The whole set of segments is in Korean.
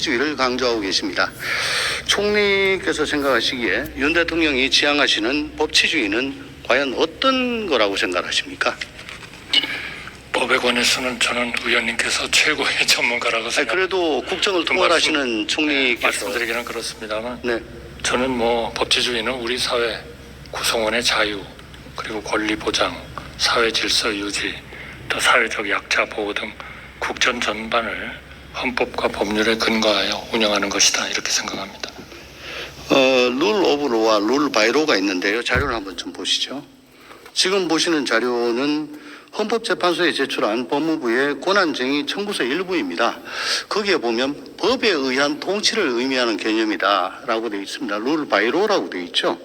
주의를 강조하고 계십니다. 총리께서 생각하시기에 윤 대통령이 지향하시는 법치주의는 과연 어떤 거라고 생각하십니까? 법에 관해서는 저는 의원님께서 최고의 전문가라고 생각합니다. 그래도 국정을 통괄하시는 총리께서 말씀드리기는 그렇습니다만 네. 저는 법치주의는 우리 사회 구성원의 자유 그리고 권리 보장, 사회 질서 유지, 또 사회적 약자 보호 등 국정 전반을 헌법과 법률에 근거하여 운영하는 것이다 이렇게 생각합니다. 룰 오브 로와 룰 바이 로가 있는데요. 자료를 한번 좀 보시죠. 지금 보시는 자료는 헌법재판소에 제출한 법무부의 권한쟁의 청구서 일부입니다. 거기에 보면 법에 의한 통치를 의미하는 개념이다라고 되어 있습니다. 룰 바이 로라고 되어 있죠.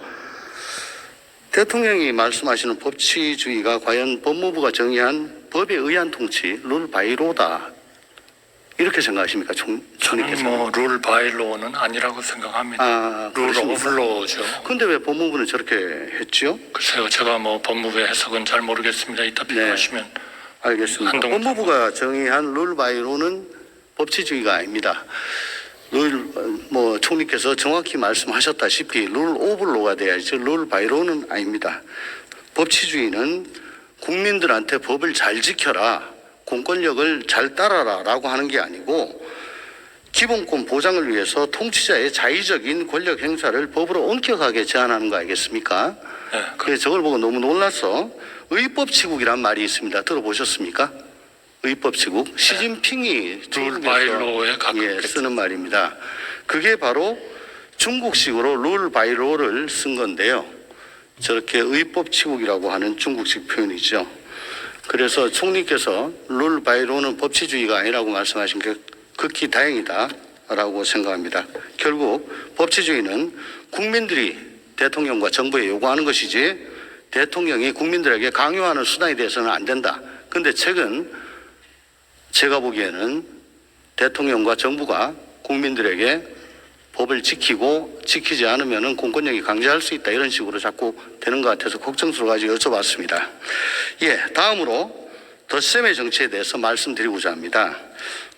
대통령이 말씀하시는 법치주의가 과연 법무부가 정의한 법에 의한 통치, 룰 바이 로다. 이렇게 생각하십니까, 총리께서? 저는 룰 바이 로는 아니라고 생각합니다. 룰 오브 로죠. 그런데 왜 법무부는 저렇게 했죠? 글쎄요, 제가 법무부의 해석은 잘 모르겠습니다. 이따 필요하시면. 알겠습니다. 법무부가 정의한 룰 바이 로는 법치주의가 아닙니다. 총리께서 정확히 말씀하셨다시피 룰 오브 로가 돼야지 룰 바이 로는 아닙니다. 법치주의는 국민들한테 법을 잘 지켜라, 공권력을 잘 따라라 라고 하는 게 아니고 기본권 보장을 위해서 통치자의 자의적인 권력 행사를 법으로 엄격하게 제한하는 거 아니겠습니까? 네, 그래서 저걸 보고 너무 놀라서 의법치국이란 말이 있습니다. 들어보셨습니까? 의법치국. 시진핑이 룰 바이 로에 가깝게 쓰는 말입니다. 그게 바로 중국식으로 룰 바이 로를 쓴 건데요. 저렇게 의법치국이라고 하는 중국식 표현이죠. 그래서 총리께서 룰 바이 로는 법치주의가 아니라고 말씀하신 게 극히 다행이다라고 생각합니다. 결국 법치주의는 국민들이 대통령과 정부에 요구하는 것이지 대통령이 국민들에게 강요하는 수단이 돼서는 안 된다. 그런데 최근 제가 보기에는 대통령과 정부가 국민들에게 법을 지키고 지키지 않으면 공권력이 강제할 수 있다 이런 식으로 자꾸 되는 것 같아서 걱정스러워가지고 여쭤봤습니다. 다음으로 덧셈의 정치에 대해서 말씀드리고자 합니다.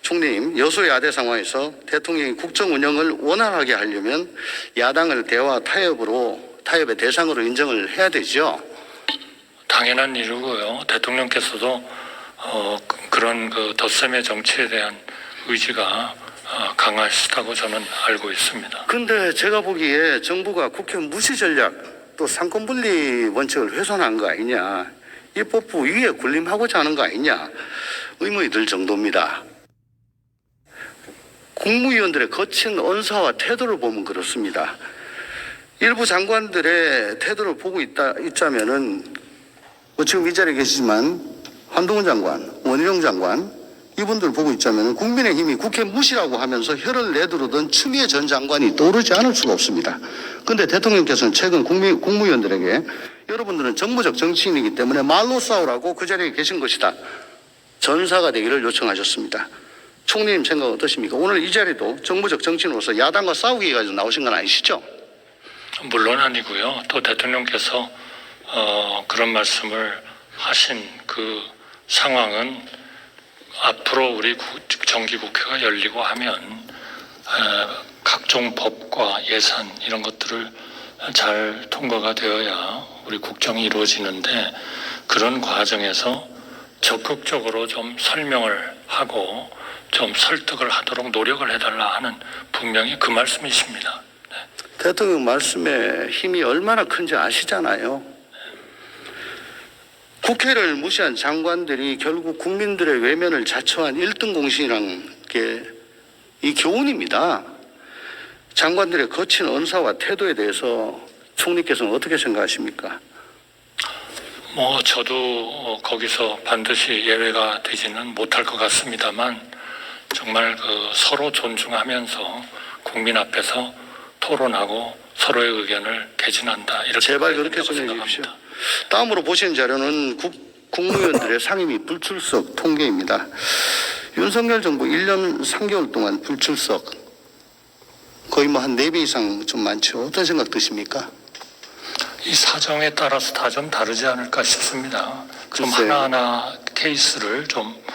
총리님, 여소야대 상황에서 대통령이 국정 운영을 원활하게 하려면 야당을 대화 타협의 대상으로 인정을 해야 되죠. 당연한 일이고요. 대통령께서도 그런 덧셈의 정치에 대한 의지가 강하시다고 저는 알고 있습니다. 그런데 제가 보기에 정부가 국회 무시 전략 또 상권분리 원칙을 훼손한 거 아니냐, 입법부 위에 군림하고자 하는 거 아니냐 의문이 들 정도입니다. 국무위원들의 거친 언사와 태도를 보면 그렇습니다. 일부 장관들의 태도를 보고 있자면은 지금 이 자리에 계시지만 한동훈 장관, 원희룡 장관 이분들 보고 있자면 국민의힘이 국회 무시라고 하면서 혀를 내두르던 추미애 전 장관이 떠오르지 않을 수가 없습니다. 그런데 대통령께서는 최근 국무위원들에게 여러분들은 정무적 정치인이기 때문에 말로 싸우라고 그 자리에 계신 것이다, 전사가 되기를 요청하셨습니다. 총리님 생각 어떠십니까? 오늘 이 자리도 정무적 정치인으로서 야당과 싸우기 위해서 나오신 건 아니시죠? 물론 아니고요. 또 대통령께서 그런 말씀을 하신 그 상황은 앞으로 우리 정기국회가 열리고 하면 각종 법과 예산 이런 것들을 잘 통과가 되어야 우리 국정이 이루어지는데, 그런 과정에서 적극적으로 좀 설명을 하고 좀 설득을 하도록 노력을 해달라 하는 분명히 그 말씀이십니다. 네. 대통령 말씀에 힘이 얼마나 큰지 아시잖아요. 국회를 무시한 장관들이 결국 국민들의 외면을 자초한 1등 공신이란 게 이 교훈입니다. 장관들의 거친 언사와 태도에 대해서 총리께서는 어떻게 생각하십니까? 저도 거기서 반드시 예외가 되지는 못할 것 같습니다만, 정말 서로 존중하면서 국민 앞에서 토론하고 서로의 의견을 개진한다, 이렇게 제발 그렇게 좀 해주십시오. 다음으로 보시는 자료는 국무위원들의 상임위 불출석 통계입니다. 윤석열 정부 1년 3개월 동안 불출석 거의 한 4배 이상 좀 많죠. 어떤 생각 드십니까? 이 사정에 따라서 다 좀 다르지 않을까 싶습니다. 좀 글쎄요. 하나하나 케이스를 좀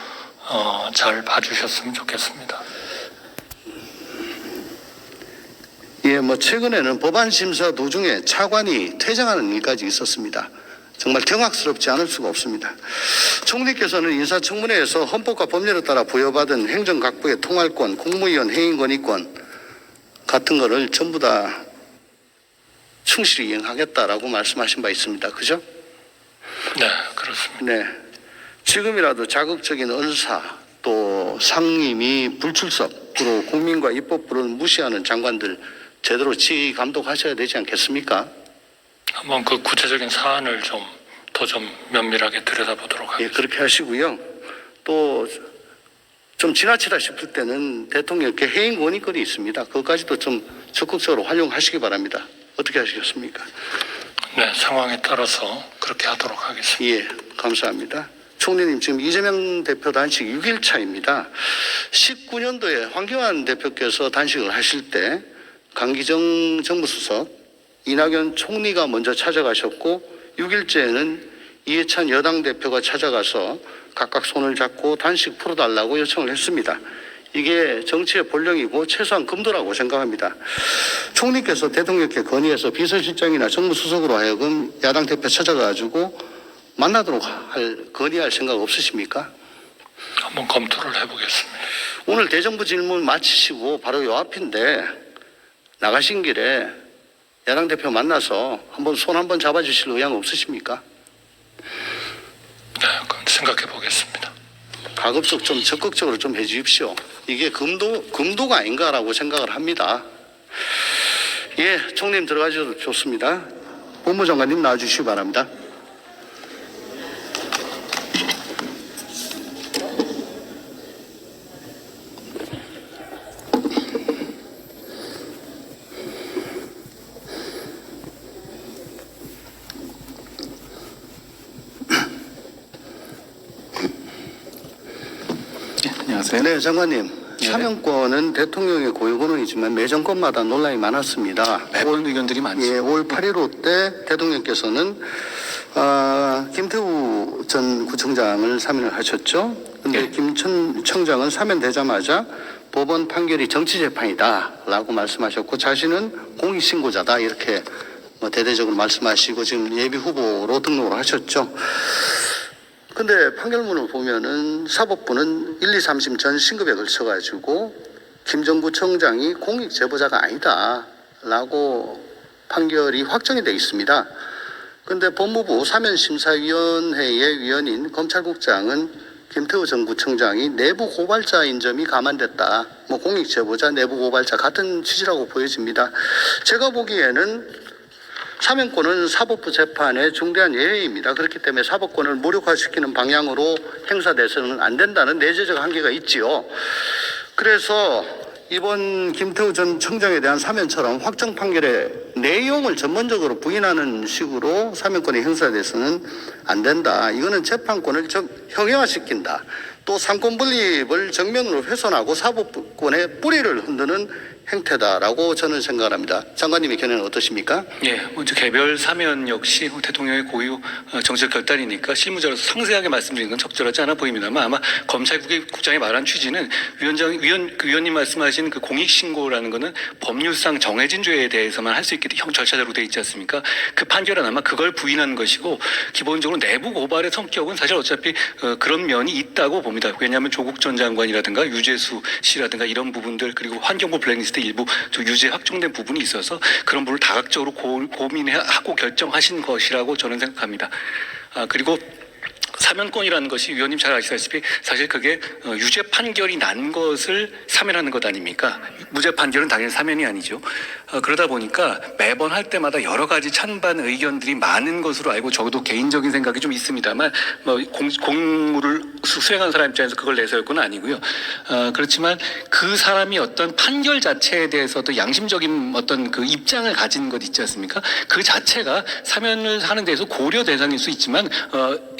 잘 봐주셨으면 좋겠습니다. 예, 최근에는 법안 심사 도중에 차관이 퇴장하는 일까지 있었습니다. 정말 경악스럽지 않을 수가 없습니다. 총리께서는 인사청문회에서 헌법과 법률에 따라 부여받은 행정각부의 통할권, 국무위원 해임권익권 같은 거를 전부 다 충실히 이행하겠다라고 말씀하신 바 있습니다. 그죠? 네, 그렇습니다. 네. 지금이라도 자극적인 언사 또 상임위 불출석으로 국민과 입법부를 무시하는 장관들 제대로 지휘 감독하셔야 되지 않겠습니까? 한번 그 구체적인 사안을 더 좀 면밀하게 들여다보도록 예, 하겠습니다. 그렇게 하시고요. 또 좀 지나치다 싶을 때는 대통령께 해임 권익권이 있습니다. 그것까지도 좀 적극적으로 활용하시기 바랍니다. 어떻게 하시겠습니까? 네, 상황에 따라서 그렇게 하도록 하겠습니다. 예, 감사합니다. 총리님 지금 이재명 대표 단식 6일 차입니다. 19년도에 황교안 대표께서 단식을 하실 때 강기정 정무수석, 이낙연 총리가 먼저 찾아가셨고 6일째에는 이해찬 여당 대표가 찾아가서 각각 손을 잡고 단식 풀어달라고 요청을 했습니다. 이게 정치의 본령이고 최소한 금도라고 생각합니다. 총리께서 대통령께 건의해서 비서실장이나 정무수석으로 하여금 야당 대표 찾아가지고 만나도록 건의할 생각 없으십니까? 한번 검토를 해보겠습니다. 오늘 대정부 질문 마치시고 바로 요 앞인데 나가신 길에 야당 대표 만나서 손 한번 잡아주실 의향 없으십니까? 네, 그럼 생각해 보겠습니다. 가급적 좀 적극적으로 좀 해주십시오. 이게 금도가 아닌가라고 생각을 합니다. 예, 총리님 들어가셔도 좋습니다. 법무장관님 나와주시기 바랍니다. 안녕하세요. 네, 장관님. 네. 사면권은 대통령의 고유 권한이지만 매 정권마다 논란이 많았습니다. 매번 의견들이 많죠. 예, 올 8.15 때 대통령께서는 김태우 전 구청장을 사면을 하셨죠. 그런데 네. 김 청장은 사면되자마자 법원 판결이 정치재판이다라고 말씀하셨고 자신은 공익신고자다 이렇게 대대적으로 말씀하시고 지금 예비후보로 등록을 하셨죠. 근데 판결문을 보면은 사법부는 1, 2, 3심 전 신급에 걸쳐가지고 김정구청장이 공익 제보자가 아니다라고 판결이 확정이 돼 있습니다. 근데 법무부 사면심사위원회의 위원인 검찰국장은 김태우 전 구청장이 내부 고발자인 점이 감안됐다. 공익 제보자, 내부 고발자 같은 취지라고 보여집니다. 제가 보기에는 사면권은 사법부 재판의 중대한 예외입니다. 그렇기 때문에 사법권을 무력화시키는 방향으로 행사돼서는 안 된다는 내재적 한계가 있지요. 그래서 이번 김태우 전 청장에 대한 사면처럼 확정 판결의 내용을 전문적으로 부인하는 식으로 사면권이 행사돼서는 안 된다. 이거는 재판권을 좀 형해화시킨다. 또 상권 분립을 정면으로 훼손하고 사법권의 뿌리를 흔드는 행태다라고 저는 생각합니다. 장관님의 견해는 어떠십니까? 예, 먼저 개별 사면 역시 대통령의 고유 정책 결단이니까 실무자로서 상세하게 말씀드리는 건 적절하지 않아 보입니다만 아마 검찰국장이 말한 취지는 위원님 말씀하신 그 공익신고라는 거는 법률상 정해진 죄에 대해서만 할 수 있게 절차적으로 돼 있지 않습니까? 그 판결은 아마 그걸 부인한 것이고 기본적으로 내부 고발의 성격은 사실 어차피 그런 면이 있다고 봅니다. 왜냐하면 조국 전 장관이라든가 유재수 씨라든가 이런 부분들 그리고 환경부 블랙리스트 일부 유죄 확정된 부분이 있어서 그런 부분을 다각적으로 고민하고 결정하신 것이라고 저는 생각합니다. 그리고 사면권이라는 것이 위원님 잘 아시다시피 사실 그게 유죄 판결이 난 것을 사면하는 것 아닙니까? 무죄 판결은 당연히 사면이 아니죠. 그러다 보니까 매번 할 때마다 여러 가지 찬반 의견들이 많은 것으로 알고 저도 개인적인 생각이 좀 있습니다만 공무를 수행한 사람 입장에서 그걸 내세울 건 아니고요. 그렇지만 그 사람이 어떤 판결 자체에 대해서도 양심적인 어떤 그 입장을 가진 것 있지 않습니까? 그 자체가 사면을 하는 데서 고려 대상일 수 있지만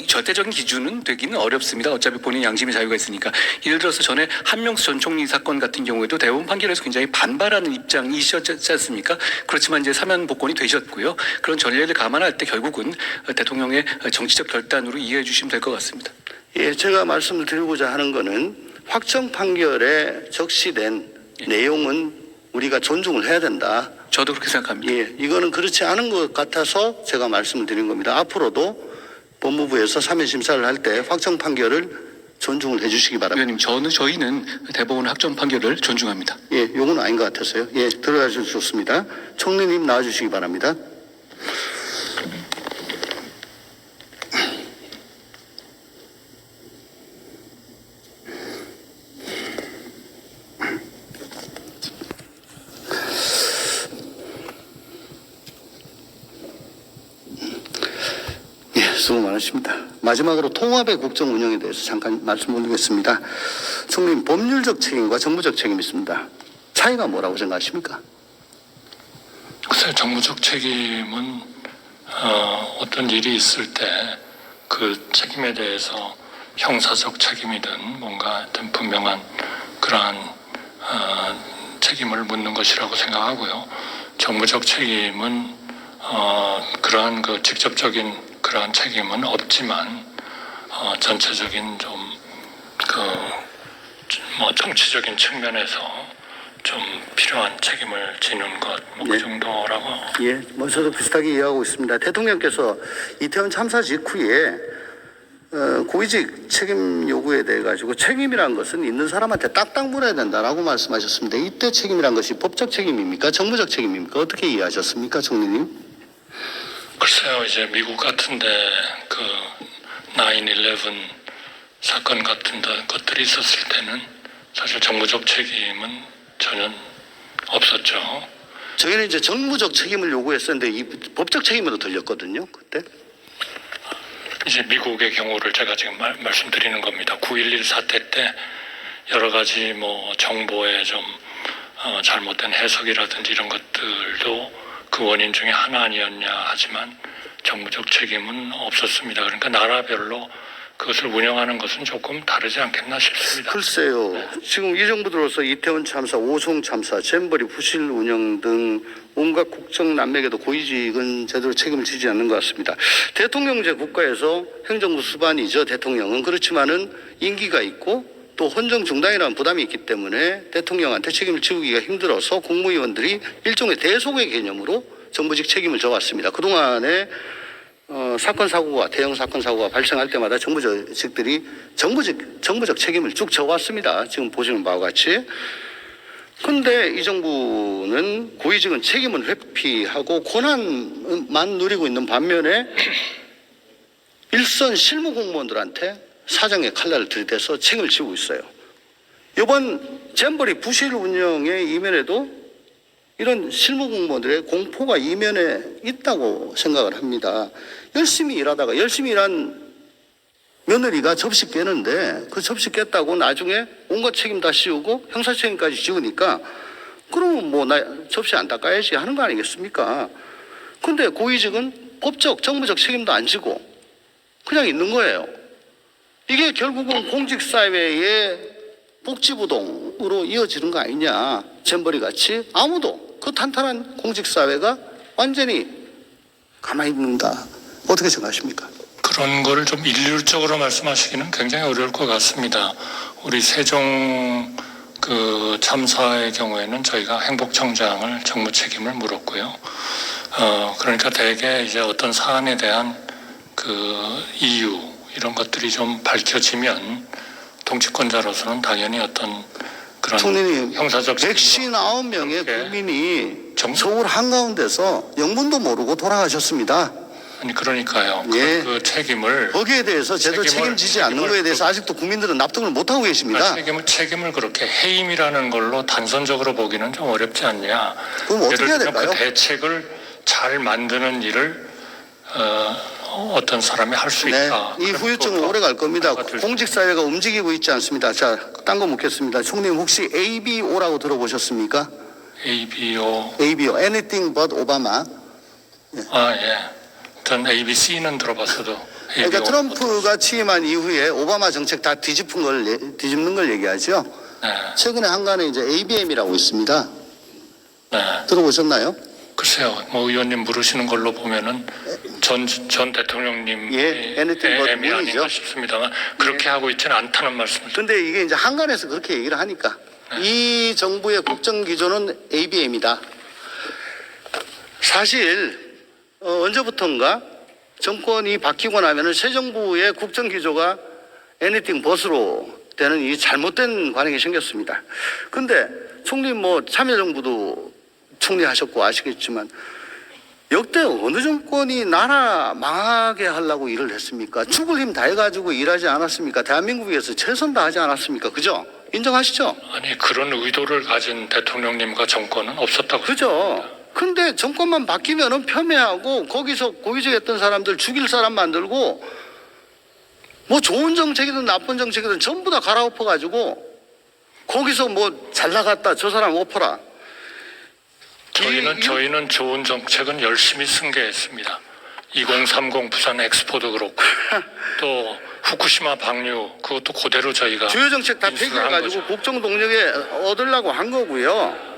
절대적인 기준은 되기는 어렵습니다. 어차피 본인 양심의 자유가 있으니까. 예를 들어서 전에 한명수 전 총리 사건 같은 경우에도 대법원 판결에서 굉장히 반발하는 입장이셨지 않습니까? 그렇지만 이제 사면 복권이 되셨고요. 그런 전례를 감안할 때 결국은 대통령의 정치적 결단으로 이해해 주시면 될 것 같습니다. 예, 제가 말씀을 드리고자 하는 거는 확정 판결에 적시된 내용은 우리가 존중을 해야 된다. 저도 그렇게 생각합니다. 예, 이거는 그렇지 않은 것 같아서 제가 말씀을 드린 겁니다. 앞으로도 법무부에서 3회 심사를 할 때 확정 판결을 존중을 해주시기 바랍니다. 위원님, 저희는 대법원 확정 판결을 존중합니다. 예, 요건 아닌 것 같아서요. 예, 들어가 주셔서 좋습니다. 총리님 나와주시기 바랍니다. 수고 많으십니다. 마지막으로 통합의 국정 운영에 대해서 잠깐 말씀 올리겠습니다. 총리님, 법률적 책임과 정부적 책임이 있습니다. 차이가 뭐라고 생각하십니까? 글쎄, 정부적 책임은 어떤 일이 있을 때 그 책임에 대해서 형사적 책임이든 뭔가 어떤 분명한 그러한 책임을 묻는 것이라고 생각하고요. 정부적 책임은 그러한 그 직접적인 그러한 책임은 없지만 전체적인 좀 정치적인 측면에서 좀 필요한 책임을 지는 것 그 네. 정도라고. 예, 뭐 저도 비슷하게 이해하고 있습니다. 대통령께서 이태원 참사 직후에 고위직 책임 요구에 대해 가지고 책임이란 것은 있는 사람한테 딱딱 물어야 된다라고 말씀하셨습니다. 이때 책임이란 것이 법적 책임입니까? 정부적 책임입니까? 어떻게 이해하셨습니까, 총리님? 글쎄요, 이제 미국 같은데 그 9/11 사건 같은 것들이 있었을 때는 사실 정부적 책임은 전혀 없었죠. 저희는 이제 정부적 책임을 요구했었는데 이 법적 책임으로 들렸거든요, 그때. 이제 미국의 경우를 제가 지금 말씀드리는 겁니다. 9.11 사태 때 여러 가지 뭐 정보의 좀 잘못된 해석이라든지 이런 것들도 그 원인 중에 하나 아니었냐 하지만 정부적 책임은 없었습니다. 그러니까 나라별로 그것을 운영하는 것은 조금 다르지 않겠나 싶습니다. 글쎄요. 지금 이 정부 들어서 이태원 참사, 오송 참사, 잼버리 부실 운영 등 온갖 국정 난맥에도 고위직은 제대로 책임을 지지 않는 것 같습니다. 대통령제 국가에서 행정부 수반이죠. 대통령은. 그렇지만은 임기가 있고 또 헌정 중단이라는 부담이 있기 때문에 대통령한테 책임을 지우기가 힘들어서 국무위원들이 일종의 대속의 개념으로 정부직 책임을 져왔습니다. 그동안에 사건 사고가 대형 사건 사고가 발생할 때마다 정부직들이 정부적 책임을 쭉 져왔습니다. 지금 보시는 바와 같이. 근데 이 정부는 고위직은 책임을 회피하고 권한만 누리고 있는 반면에 일선 실무 공무원들한테 사장의 칼날을 들이대서 책임을 지고 있어요. 이번 잼버리 부실 운영의 이면에도 이런 실무 공무원들의 공포가 이면에 있다고 생각을 합니다. 열심히 일하다가 열심히 일한 며느리가 접시 깨는데 그 접시 깼다고 나중에 온갖 책임 다 씌우고 형사 책임까지 지우니까 그러면 뭐 나 접시 안 닦아야지 하는 거 아니겠습니까? 근데 고위직은 법적 정부적 책임도 안 지고 그냥 있는 거예요. 이게 결국은 공직사회의 복지부동으로 이어지는 거 아니냐. 잼버리 같이 아무도 그 탄탄한 공직사회가 완전히 가만히 있는다. 어떻게 생각하십니까? 그런 거를 좀 일률적으로 말씀하시기는 굉장히 어려울 것 같습니다. 우리 세종 그 참사의 경우에는 저희가 행복청장을 정부 책임을 물었고요. 그러니까 대개 이제 어떤 사안에 대한 그 이유 이런 것들이 좀 밝혀지면 통치권자로서는 당연히 어떤 그런 총리님, 형사적 159명의 국민이 서울 한가운데서 영문도 모르고 돌아가셨습니다. 아니 그러니까요. 예. 그 책임을 거기에 대해서 제대로 책임지지 않는 거에 대해서 아직도 국민들은 납득을 못하고 계십니다. 책임을 그렇게 해임이라는 걸로 단선적으로 보기는 좀 어렵지 않냐. 그럼 어떻게 해야 될까요? 그 대책을 잘 만드는 일을 어떤 사람이 할 수 네, 있다. 이 후유증은 오래 갈 겁니다. 공직사회가 움직이고 있지 않습니다. 자, 딴 거 묻겠습니다. 총리님 혹시 ABO라고 들어보셨습니까? ABO. ABO, Anything But Obama. 아 예. 전 ABC는 들어봤어도. 그러니까 ABO. 트럼프가 취임한 이후에 오바마 정책 다 뒤집는 걸 얘기하죠. 네. 최근에 한간에 이제 ABM이라고 있습니다. 네. 들어보셨나요? 글쎄요. 뭐 의원님 물으시는 걸로 보면은 전 대통령님 예, anything but M이 아닌가 문이죠. 싶습니다만 그렇게 하고 있지는 않다는 말씀을. 근데 이게 이제 한간에서 그렇게 얘기를 하니까 이 정부의 국정 기조는 ABM이다. 사실 언제부턴가 정권이 바뀌고 나면은 새 정부의 국정 기조가 애니띵 벗으로 되는 이 잘못된 관행이 생겼습니다. 근데 총리 뭐 참여정부도 총리하셨고 아시겠지만 역대 어느 정권이 나라 망하게 하려고 일을 했습니까? 죽을 힘 다해가지고 일하지 않았습니까? 대한민국에서 최선 다하지 않았습니까? 그죠? 인정하시죠? 아니 그런 의도를 가진 대통령님과 정권은 없었다고 그죠? 근데 정권만 바뀌면은 폄훼하고 거기서 고위직했던 사람들 죽일 사람 만들고 뭐 좋은 정책이든 나쁜 정책이든 전부 다 갈아엎어가지고 거기서 뭐 잘 나갔다 저 사람 엎어라. 저희는 좋은 정책은 열심히 승계했습니다. 2030 부산 엑스포도 그렇고 또 후쿠시마 방류 그것도 그대로 저희가 주요 정책 다 인수를 한 폐기해가지고 거죠. 국정 동력에 얻으려고 한 거고요.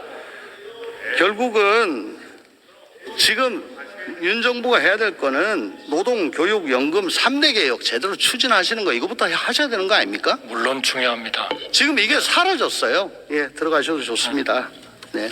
결국은 지금 윤 정부가 해야 될 거는 노동, 교육, 연금 3대 개혁 제대로 추진하시는 거 이거부터 하셔야 되는 거 아닙니까? 물론 중요합니다. 지금 이게 사라졌어요. 예, 들어가셔도 좋습니다. 네.